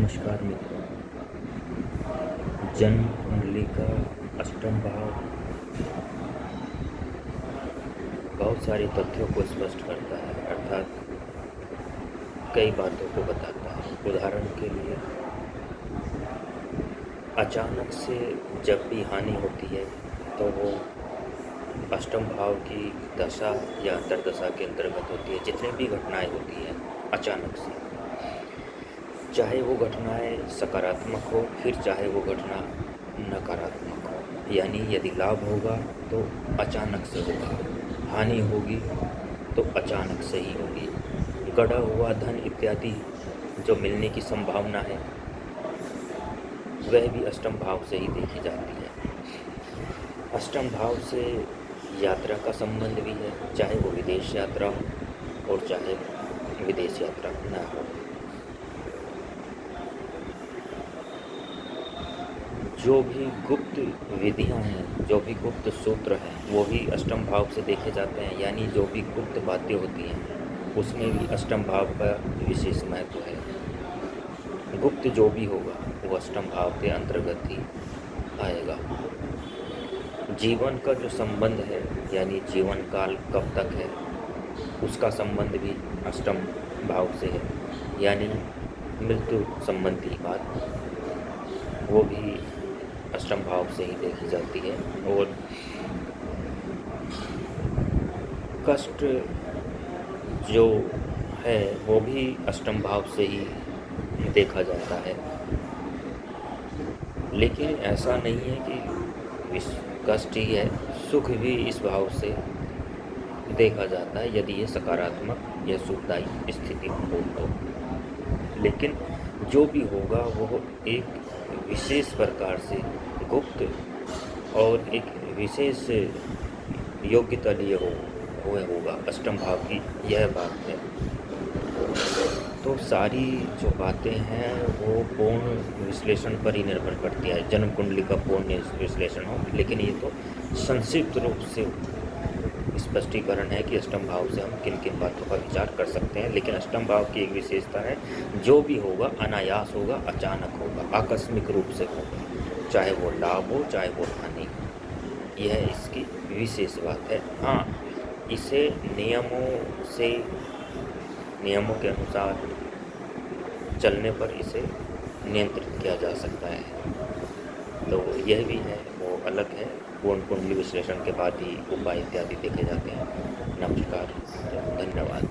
नमस्कार मित्रों। जन्म कुंडली का अष्टम भाव बहुत सारे तथ्यों को स्पष्ट करता है, अर्थात कई बातों को बताता है। उदाहरण के लिए, अचानक से जब भी हानि होती है तो वो अष्टम भाव की दशा या अंतर्दशा के अंतर्गत होती है। जितनी भी घटनाएं होती हैं अचानक से, चाहे वो घटनाएं सकारात्मक हो, फिर चाहे वो घटना नकारात्मक हो। यानी यदि लाभ होगा तो अचानक से होगा, हानि होगी तो अचानक से ही होगी। गड़ा हुआ धन इत्यादि जो मिलने की संभावना है वह भी अष्टम भाव से ही देखी जाती है। अष्टम भाव से यात्रा का संबंध भी है, चाहे वो विदेश यात्रा हो और चाहे विदेश यात्रा न हो। जो भी गुप्त विधियां हैं, जो भी गुप्त सूत्र हैं, वो भी अष्टम भाव से देखे जाते हैं। यानी जो भी गुप्त बातें होती हैं उसमें भी अष्टम भाव का विशेष महत्व है। गुप्त जो भी होगा वो अष्टम भाव के अंतर्गत ही आएगा। जीवन का जो संबंध है, यानी जीवन काल कब तक है, उसका संबंध भी अष्टम भाव से है। यानी मृत्यु संबंधी बात वो भी अष्टम भाव से ही देखी जाती है। और कष्ट जो है वो भी अष्टम भाव से ही देखा जाता है। लेकिन ऐसा नहीं है कि कष्ट ही है, सुख भी इस भाव से देखा जाता है यदि ये सकारात्मक या सुखदायी स्थिति हो तो। लेकिन जो भी होगा वो एक विशेष प्रकार से गुप्त और एक विशेष योग्यता लिए होगा। अष्टम भाव की यह बात है। तो सारी जो बातें हैं वो पूर्ण विश्लेषण पर ही निर्भर करती है। जन्म कुंडली का पूर्ण विश्लेषण हो, लेकिन ये तो संक्षिप्त रूप से स्पष्टीकरण है कि अष्टम भाव से हम किन किन बातों का विचार कर सकते हैं। लेकिन अष्टम भाव की एक विशेषता है, जो भी होगा अनायास होगा, अचानक होगा, आकस्मिक रूप से होगा, चाहे वो लाभ हो चाहे वो हानि। यह इसकी विशेष बात है। हाँ, इसे नियमों के अनुसार चलने पर इसे नियंत्रित किया जा सकता है। तो यह भी है, वो अलग है। पूर्ण कुंडली विश्लेषण के बाद ही उपाय इत्यादि देखे जाते हैं। नमस्कार, धन्यवाद।